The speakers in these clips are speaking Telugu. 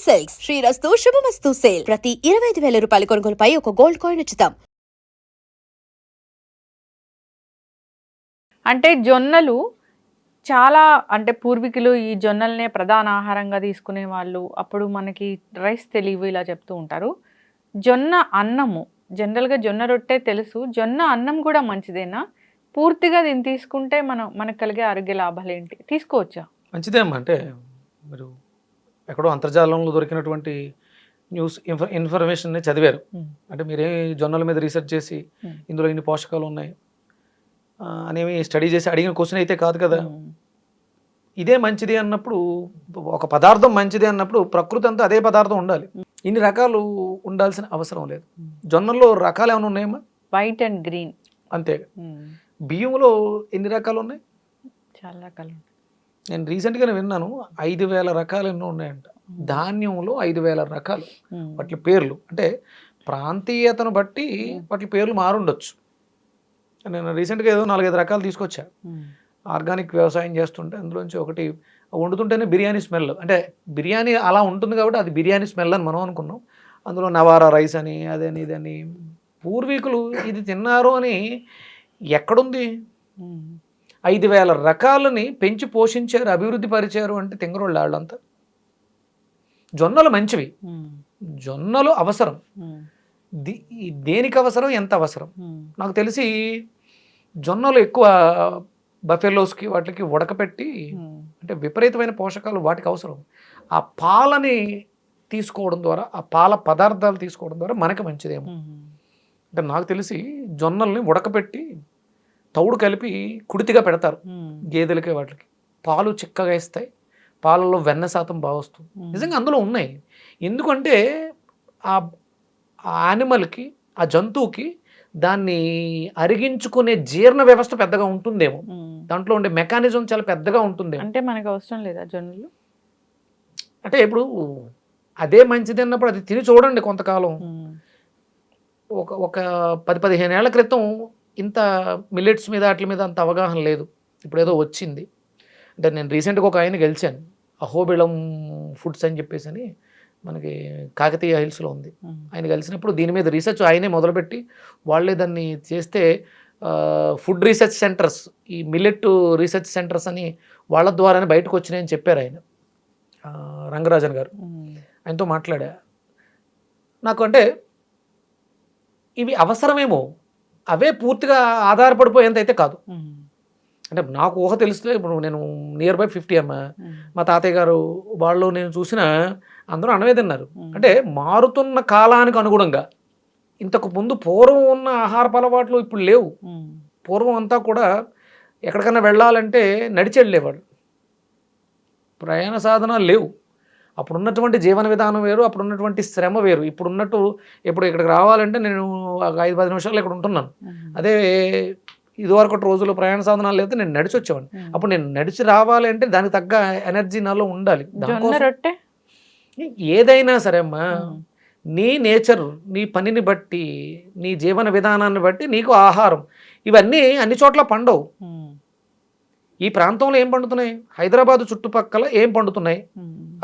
సిల్క్స్ శ్రీరస్తు శుభమస్తు సేల్ ప్రతి 25,000 రూపాయల కొనుగోలుపై ఒక గోల్డ్ కాయిన్ ఉచితం. అంటే జొన్నలు చాలా అంటే పూర్వీకులు ఈ జొన్నలనే ప్రధాన ఆహారంగా తీసుకునే వాళ్ళు. అప్పుడు మనకి రైస్ తెలియవు ఇలా చెప్తూ ఉంటారు. జొన్న అన్నము జనరల్గా జొన్న రొట్టె తెలుసు. జొన్న అన్నం కూడా మంచిదేనా? పూర్తిగా దీన్ని తీసుకుంటే మనకు కలిగే ఆరోగ్య లాభాలు ఏంటి? తీసుకోవచ్చా? మంచిదే అమ్మా. అంటే మీరు ఎక్కడో అంతర్జాలంలో దొరికినటువంటి న్యూస్ ఇన్ఫర్మేషన్ని చదివారు. అంటే మీరే జొన్నల మీద రీసెర్చ్ చేసి ఇందులో ఇన్ని పోషకాలు ఉన్నాయి అనేవి స్టడీ చేసి అడిగిన క్వశ్చన్ అయితే కాదు కదా. ఇదే మంచిది అన్నప్పుడు, ఒక పదార్థం మంచిది అన్నప్పుడు ప్రకృతి అంతా అదే పదార్థం ఉండాలి. ఇన్ని రకాలు ఉండాల్సిన అవసరం లేదు. జొన్నల్లో రకాలు ఏమైనా ఉన్నాయమ్మా? వైట్ అండ్ గ్రీన్ అంతే. బియ్యంలో ఎన్ని రకాలు ఉన్నాయి? చాలా రకాలు. నేను రీసెంట్గానే విన్నాను 5,000 రకాలు ఎన్నో ఉన్నాయంట. ధాన్యంలో 5,000 రకాలు. వాటి పేర్లు అంటే ప్రాంతీయతను బట్టి వాటి పేర్లు మారుండొచ్చు. నేను రీసెంట్గా ఏదో 4-5 రకాలు తీసుకొచ్చా. ఆర్గానిక్ వ్యవసాయం చేస్తుంటే అందులోంచి ఒకటి వండుతుంటేనే బిర్యానీ స్మెల్. అంటే బిర్యానీ అలా ఉంటుంది కాబట్టి అది బిర్యానీ స్మెల్ అని మనం అనుకున్నాం. అందులో నవారా రైస్ అని అదని ఇదని పూర్వీకులు ఇది తిన్నారు అని ఎక్కడుంది? 5,000 రకాలని పెంచి పోషించారు, అభివృద్ధి పరిచారు అంటే తింగరోళ్ళు వాళ్ళంతా. జొన్నలు మంచివి, జొన్నలు అవసరం. దేనికి అవసరం, ఎంత అవసరం? నాకు తెలిసి జొన్నలు ఎక్కువ బఫెలోస్కి వాటికి ఉడకపెట్టి అంటే విపరీతమైన పోషకాలు వాటికి అవసరం. ఆ పాలని తీసుకోవడం ద్వారా, ఆ పాల పదార్థాలు తీసుకోవడం ద్వారా మనకి మంచిదేమో. అంటే నాకు తెలిసి జొన్నల్ని ఉడకపెట్టి తౌడు కలిపి కుడితిగా పెడతారు గేదెలకి, వాటికి పాలు చిక్కగా ఇస్తాయి. పాలలో వెన్న శాతం బాగా వస్తుంది. నిజంగా అందులో ఉన్నాయి. ఎందుకంటే ఆ యానిమల్కి, ఆ జంతువుకి దాన్ని అరిగించుకునే జీర్ణ వ్యవస్థ పెద్దగా ఉంటుందేమో. దాంట్లో ఉండే మెకానిజం చాలా పెద్దగా ఉంటుందేమో. అంటే మనకు అవసరం లేదా జొన్నలు? అంటే ఇప్పుడు అదే మంచిది అన్నప్పుడు అది తిని చూడండి కొంతకాలం. ఒక 10-15 ఏళ్ల క్రితం ఇంత మిల్లెట్స్ మీద వాటి మీద అంత అవగాహన లేదు. ఇప్పుడు ఏదో వచ్చింది. అంటే నేను రీసెంట్గా ఒక ఆయన గెలిచాను, అహోబిళం ఫుడ్స్ అని చెప్పేసి అని మనకి కాకతీయ హిల్స్లో ఉంది. ఆయన కలిసినప్పుడు దీని మీద రీసెర్చ్ ఆయనే మొదలుపెట్టి వాళ్ళే దాన్ని చేస్తే ఫుడ్ రీసెర్చ్ సెంటర్స్, ఈ మిల్లెట్ రీసెర్చ్ సెంటర్స్ అని వాళ్ళ ద్వారానే బయటకు వచ్చినాయని చెప్పారు ఆయన, రంగరాజన్ గారు. ఆయనతో మాట్లాడా. నాకు అంటే ఇవి అవసరమేమో, అవే పూర్తిగా ఆధారపడిపోయేంత అయితే కాదు. అంటే నాకు ఊహ తెలిస్తే ఇప్పుడు నేను నియర్ బై 50 అమ్మా. మా తాతయ్య గారు వాళ్ళు నేను చూసిన అందరూ అన్నమే తిన్నారు. అంటే మారుతున్న కాలానికి అనుగుణంగా. ఇంతకు ముందు పూర్వం ఉన్న ఆహారపు అలవాట్లు ఇప్పుడు లేవు. పూర్వం అంతా కూడా ఎక్కడికన్నా వెళ్ళాలంటే నడిచి వెళ్ళేవాడు, ప్రయాణ సాధనాలు లేవు. అప్పుడున్నటువంటి జీవన విధానం వేరు, అప్పుడున్నటువంటి శ్రమ వేరు. ఇప్పుడున్నట్టు ఇప్పుడు ఇక్కడికి రావాలంటే నేను 5-10 నిమిషాలు ఇక్కడ ఉంటున్నాను. అదే ఇదివరకటి రోజుల్లో ప్రయాణ సాధనాలు లేకపోతే నేను నడిచి వచ్చేవాడిని. అప్పుడు నేను నడిచి రావాలి అంటే దానికి తగ్గ ఎనర్జీ నాలో ఉండాలి. రొట్టె ఏదైనా సరే అమ్మా, నీ నేచర్, నీ పనిని బట్టి, నీ జీవన విధానాన్ని బట్టి నీకు ఆహారం ఇవన్నీ అన్ని చోట్ల పండవు. ఈ ప్రాంతంలో ఏం పండుతున్నాయి, హైదరాబాద్ చుట్టుపక్కల ఏం పండుతున్నాయి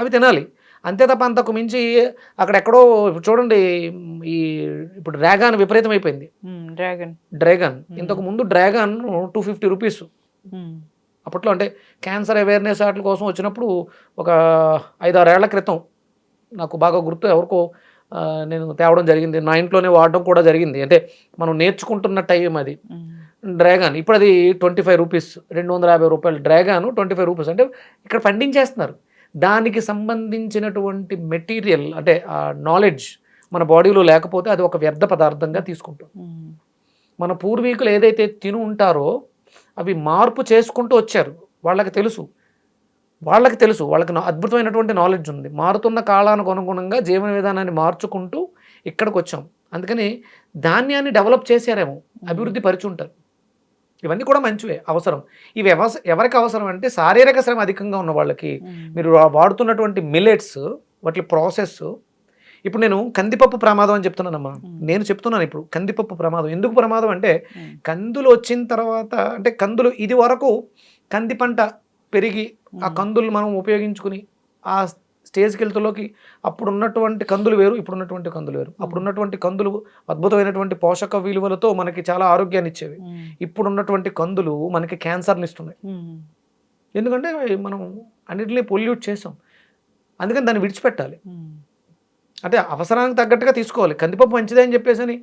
అవి తినాలి. అంతే తప్ప అంతకు మించి అక్కడెక్కడో చూడండి ఈ ఇప్పుడు డ్రాగన్ విపరీతం అయిపోయింది. డ్రాగన్ ఇంతకు ముందు డ్రాగన్ 250 రూపీస్. అప్పట్లో అంటే క్యాన్సర్ అవేర్నెస్ వాటి కోసం వచ్చినప్పుడు ఒక 5-6 ఏళ్ల క్రితం నాకు బాగా గుర్తు, ఎవరికో నేను తేవడం జరిగింది, నా ఇంట్లోనే వాడడం కూడా జరిగింది. అంటే మనం నేర్చుకుంటున్న టైం అది. డ్రాగన్ ఇప్పుడు అది 25 రూపీస్, 250 రూపాయలు డ్రాగన్ 25 రూపీస్. అంటే ఇక్కడ పండించేస్తున్నారు. దానికి సంబంధించినటువంటి మెటీరియల్ అంటే ఆ నాలెడ్జ్ మన బాడీలో లేకపోతే అది ఒక వ్యర్థ పదార్థంగా తీసుకుంటాం. మన పూర్వీకులు ఏదైతే తిని ఉంటారో అవి మార్పు చేసుకుంటూ వచ్చారు. వాళ్ళకి తెలుసు, వాళ్ళకి అద్భుతమైనటువంటి నాలెడ్జ్ ఉంది. మారుతున్న కాలానికి అనుగుణంగా జీవన విధానాన్ని మార్చుకుంటూ ఇక్కడికి వచ్చాం. అందుకని ధాన్యాన్ని డెవలప్ చేశారేమో, అభివృద్ధి పరిచి ఉంటారు. ఇవన్నీ కూడా మంచివే, అవసరం. ఇవి ఎవరికి అవసరం అంటే శారీరక శ్రమ అధికంగా ఉన్న వాళ్ళకి. మీరు వాడుతున్నటువంటి మిల్లెట్స్, వాటి ప్రాసెస్. ఇప్పుడు నేను కందిపప్పు ప్రమాదం అని చెప్తున్నానమ్మా. నేను చెప్తున్నాను ఇప్పుడు కందిపప్పు ప్రమాదం. ఎందుకు ప్రమాదం అంటే కందులు వచ్చిన తర్వాత, అంటే కందులు ఇది వరకు కంది పంట పెరిగి ఆ కందులు మనం ఉపయోగించుకుని ఆ స్టేజ్కి వెళ్తులోకి అప్పుడు ఉన్నటువంటి కందులు వేరు, ఇప్పుడు ఉన్నటువంటి కందులు వేరు. అప్పుడు ఉన్నటువంటి కందులు అద్భుతమైనటువంటి పోషక విలువలతో మనకి చాలా ఆరోగ్యాన్ని ఇచ్చేవి. ఇప్పుడు ఉన్నటువంటి కందులు మనకి క్యాన్సర్ని ఇస్తున్నాయి. ఎందుకంటే మనం అన్నిటినీ పొల్యూట్ చేసాం, అందుకని దాన్ని విడిచిపెట్టాలి. అంటే అవసరానికి తగ్గట్టుగా తీసుకోవాలి. కందిపప్పు మంచిదే అని చెప్పేసి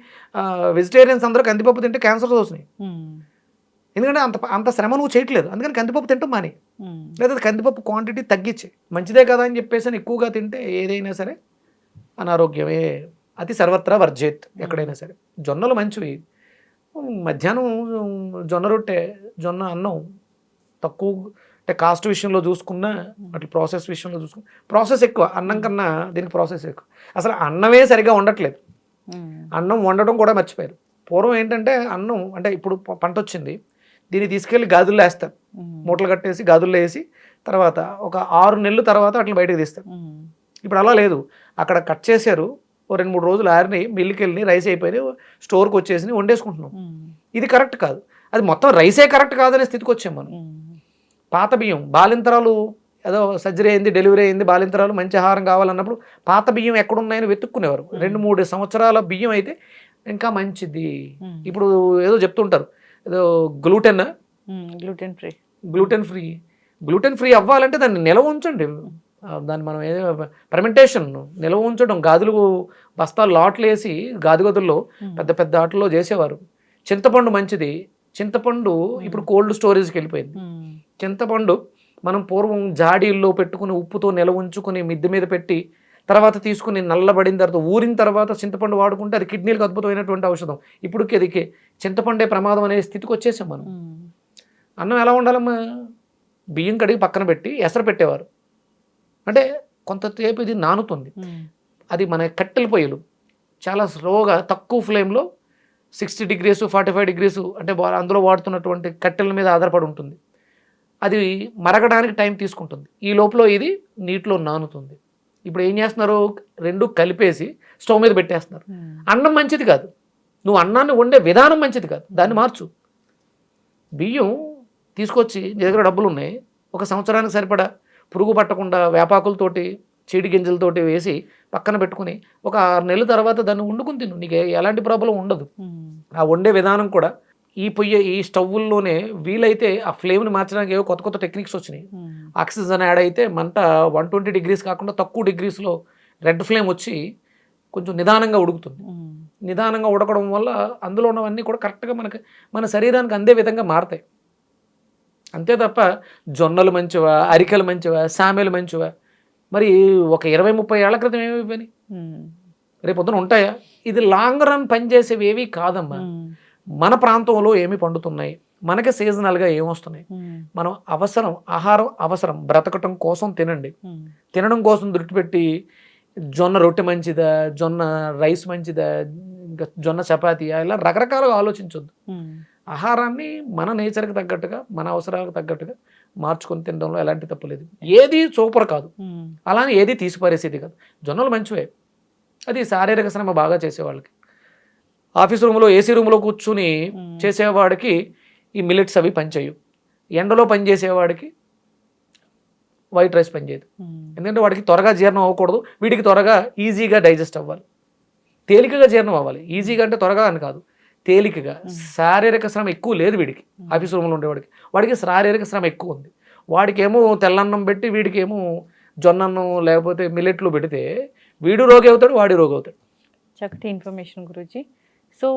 వెజిటేరియన్స్ అందరూ కందిపప్పు తింటే క్యాన్సర్ వస్తున్నాయి. ఎందుకంటే అంత అంత శ్రమ నువ్వు చేయట్లేదు, అందుకని కందిపప్పు తింటాం మాని, లేదా కందిపప్పు క్వాంటిటీ తగ్గించి మంచిదే కదా అని చెప్పేసి ఎక్కువగా తింటే ఏదైనా సరే అనారోగ్యమే. అతి సర్వత్రా వర్జేత్. ఎక్కడైనా సరే జొన్నలు మంచివి. మధ్యాహ్నం జొన్న రొట్టె, జొన్న అన్నం తక్కువ, అంటే కాస్ట్ విషయంలో చూసుకున్నా, అట్లా ప్రాసెస్ విషయంలో చూసుకున్నా ప్రాసెస్ ఎక్కువ, అన్నం కన్నా దీనికి ప్రాసెస్ ఎక్కువ. అసలు అన్నమే సరిగా ఉండట్లేదు, అన్నం వండటం కూడా మర్చిపోయారు. పూర్వం ఏంటంటే అన్నం అంటే ఇప్పుడు పంట వచ్చింది, దీన్ని తీసుకెళ్ళి గాజుల్లో వేస్తారు, మూటలు కట్టేసి గాజుల్లో వేసి తర్వాత ఒక 6 నెలల తర్వాత అట్లా బయటకు తీస్తారు. ఇప్పుడు అలా లేదు, అక్కడ కట్ చేశారు, ఓ 2-3 రోజులు ఆరిని, మిల్లుకి వెళ్ళి రైస్ అయిపోయి స్టోర్కి వచ్చేసి వండేసుకుంటున్నాం. ఇది కరెక్ట్ కాదు. అది మొత్తం రైసే కరెక్ట్ కాదనే స్థితికి వచ్చాం మనం. పాత బియ్యం, బాలింతరాలు ఏదో సర్జరీ అయింది, డెలివరీ అయింది, బాలింతరాలు మంచి ఆహారం కావాలన్నప్పుడు పాత బియ్యం ఎక్కడున్నాయని వెతుక్కునేవారు. 2-3 సంవత్సరాల బియ్యం అయితే ఇంకా మంచిది. ఇప్పుడు ఏదో చెప్తుంటారు, ఏదో గ్లూటెన్ ఫ్రీ అవ్వాలంటే దాన్ని నిల్వ ఉంచండి. దాన్ని మనం ఏదో ఫర్మెంటేషన్ నిల్వ ఉంచడం, గాజులు బస్తాలు లాట్లు వేసి గాదుగదుల్లో పెద్ద పెద్ద ఆటల్లో చేసేవారు. చింతపండు మంచిది, చింతపండు ఇప్పుడు కోల్డ్ స్టోరేజ్కి వెళ్ళిపోయింది. చింతపండు మనం పూర్వం జాడీల్లో పెట్టుకుని ఉప్పుతో నిల్వ ఉంచుకుని మిద్దె మీద పెట్టి తర్వాత తీసుకుని నల్లబడిన తర్వాత ఊరిన తర్వాత చింతపండు వాడుకుంటే అది కిడ్నీలకు అద్భుతమైనటువంటి ఔషధం. ఇప్పటికి అది చింతపండే ప్రమాదం అనే స్థితికి వచ్చేసాం మనం. అన్నం ఎలా ఉండాలమ్మా, బియ్యం కడిగి పక్కన పెట్టి ఎసరు పెట్టేవారు, అంటే కొంతసేపు ఇది నానుతుంది. అది మన కట్టెల పొయ్యిలు చాలా స్లోగా తక్కువ ఫ్లేమ్లో 60 degrees 45 degrees అంటే అందులో వాడుతున్నటువంటి కట్టెల మీద ఆధారపడి ఉంటుంది. అది మరగడానికి టైం తీసుకుంటుంది, ఈ లోపల ఇది నీటిలో నానుతుంది. ఇప్పుడు ఏం చేస్తున్నారు, 2 కలిపేసి స్టవ్ మీద పెట్టేస్తున్నారు. అన్నం మంచిది కాదు, నువ్వు అన్నాన్ని వండే విధానం మంచిది కాదు, దాన్ని మార్చు. బియ్యం తీసుకొచ్చి నీ దగ్గర డబ్బులు ఉన్నాయి, 1 సంవత్సరానికి సరిపడా పురుగు పట్టకుండా వేపాకులతోటి చీడి గింజలతోటి వేసి పక్కన పెట్టుకుని ఒక 6 నెలల తర్వాత దాన్ని వండుకుని తిను, నీకు ఎలాంటి ప్రాబ్లం ఉండదు. ఆ వండే విధానం కూడా ఈ స్టవ్వుల్లోనే వీలైతే ఆ ఫ్లేమ్ని మార్చడానికి ఏవో కొత్త కొత్త టెక్నిక్స్ వచ్చినాయి. ఆక్సిజన్ యాడ్ అయితే మంట 120 degrees కాకుండా తక్కువ డిగ్రీస్లో రెడ్ ఫ్లేమ్ వచ్చి కొంచెం నిదానంగా ఉడుకుతుంది. నిదానంగా ఉడకడం వల్ల అందులో ఉన్నవన్నీ కూడా కరెక్ట్గా మన శరీరానికి అందే విధంగా మారతాయి. అంతే తప్ప జొన్నలు మంచివా, అరికెలు మంచివా, సామెలు మంచివా, మరి ఒక 20-30 ఏళ్ల క్రితం ఏమైపోయినాయి, రేపు పొద్దున ఉంటాయా? ఇది లాంగ్ రన్ పనిచేసేవి ఏవి కాదమ్మా. మన ప్రాంతంలో ఏమి పండుతున్నాయి, మనకి సీజనల్గా ఏమొస్తున్నాయి, మనం ఆహారం అవసరం, బ్రతకటం కోసం తినండి. తినడం కోసం దృష్టి పెట్టి జొన్న రొట్టె మంచిదా, జొన్న రైస్ మంచిదా, ఇంకా జొన్న చపాతీ, ఇలా రకరకాలుగా ఆలోచించొద్దు. ఆహారాన్ని మన నేచర్కి తగ్గట్టుగా, మన అవసరాలకు తగ్గట్టుగా మార్చుకొని తినడంలో ఎలాంటి తప్పు లేదు. ఏది సూపర్ కాదు, అలానే ఏది తీసిపారేసేది కాదు. జొన్నలు మంచివే, అది శారీరక శ్రమ బాగా చేసేవాళ్ళకి, ఆఫీస్ రూమ్లో ఏసీ రూమ్లో కూర్చుని చేసేవాడికి ఈ మిల్లెట్స్ అవి పనిచేయవు. ఎండలో పనిచేసేవాడికి వైట్ రైస్ పనిచేయదు, ఎందుకంటే వాడికి త్వరగా జీర్ణం అవ్వకూడదు, వీడికి త్వరగా ఈజీగా డైజెస్ట్ అవ్వాలి, తేలికగా జీర్ణం అవ్వాలి. ఈజీగా అంటే త్వరగా అని కాదు, తేలికగా. శారీరక శ్రమ ఎక్కువ లేదు వీడికి, ఆఫీస్ రూమ్లో ఉండేవాడికి. వాడికి శారీరక శ్రమ ఎక్కువ ఉంది. వాడికేమో తెల్లన్నం పెట్టి వీడికేమో జొన్నన్నం లేకపోతే మిల్లెట్లు పెడితే వీడు రోగి అవుతాడు, వాడి రోగి అవుతాడు. చక్కటి ఇన్ఫర్మేషన్ గురించి. సో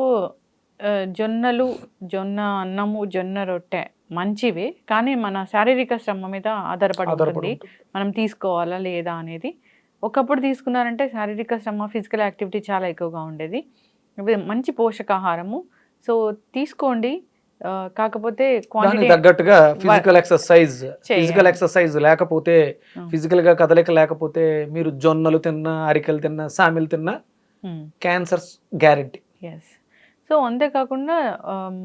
జొన్నలు, జొన్న అన్నము, జొన్న రొట్టె మంచివే, కానీ మన శారీరక శ్రమ మీద ఆధారపడి ఉంటుంది మనం తీసుకోవాలా లేదా అనేది. ఒకప్పుడు తీసుకున్నారంటే శారీరక శ్రమ, ఫిజికల్ యాక్టివిటీ చాలా ఎక్కువగా ఉండేది. మంచి పోషకాహారము, సో తీసుకోండి. కాకపోతే క్వాంటిటీ తగ్గట్టుగా ఫిజికల్ ఎక్సర్సైజ్ లేకపోతే, ఫిజికల్గా కదలిక లేకపోతే, మీరు జొన్నలు తిన్నా, అరికెలు తిన్నా, సామెలు తిన్నా క్యాన్సర్స్ గ్యారెంటీ. ఎస్. సో అంతేకాకుండా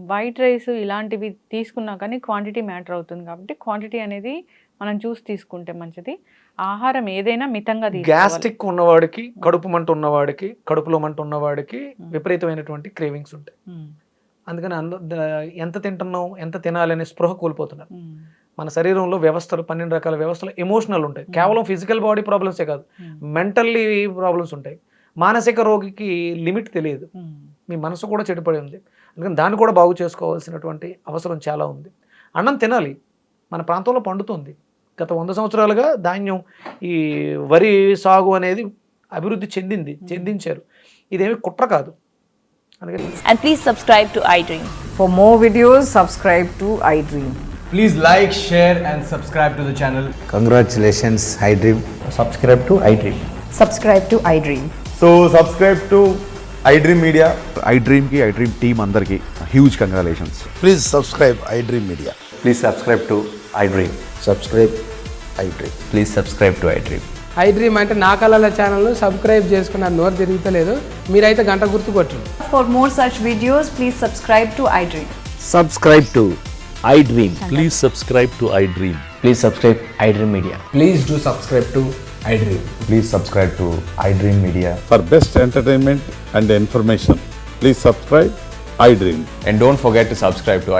వైట్ రైస్ ఇలాంటివి తీసుకున్నా కానీ క్వాంటిటీ మ్యాటర్ అవుతుంది, కాబట్టి క్వాంటిటీ అనేది మనం చూసి తీసుకుంటే మంచిది. ఆహారం ఏదైనా మితంగా తీసుకోవాలి. గ్యాస్ట్రిక్ ఉన్నవాడికి, కడుపు మంట ఉన్నవాడికి, కడుపులో మంట ఉన్నవాడికి విపరీతమైనటువంటి క్రేవింగ్స్ ఉంటాయి. అందుకని ఎంత తింటున్నాం, ఎంత తినాలి అనే స్పృహ కోల్పోతున్నారు. మన శరీరంలో వ్యవస్థలు 12 రకాల వ్యవస్థలు ఎమోషనల్ ఉంటాయి. కేవలం ఫిజికల్ బాడీ ప్రాబ్లమ్సే కాదు, మెంటల్లీ ప్రాబ్లమ్స్ ఉంటాయి. మానసిక రోగికి లిమిట్ తెలియదు, మీ మనసు కూడా చెడిపడి ఉంది. అందుకని దాన్ని కూడా బాగు చేసుకోవాల్సినటువంటి అవసరం చాలా ఉంది. అన్నం తినాలి, మన ప్రాంతంలో పండుతుంది. గత 100 సంవత్సరాలుగా ధాన్యం, ఈ వరి సాగు అనేది అభివృద్ధి చెందించారు. ఇదేమి కుట్ర కాదు. అందుకని And please subscribe to iDream. For more videos, subscribe to iDream. Please like, share and subscribe to the channel. Congratulations, iDream. subscribe to iDream. Subscribe to iDream. So subscribe to iDream Media. iDream team అందరికి huge congratulations. Please subscribe iDream Media. Please subscribe to iDream. Subscribe iDream. Please subscribe to iDream. iDream అంటే నా కళల ఛానల్ను సబ్స్క్రైబ్ చేసుకున్న నోరు తిరుగుతలేదు, మీరైతే గంట గుర్తు కొట్టండి. For more such videos, please subscribe to iDream. Subscribe to iDream. Please subscribe to iDream. Please subscribe iDream Media. Please do subscribe to iDream. Please subscribe to iDream Media. For best entertainment and information, please subscribe iDream. And don't forget to subscribe to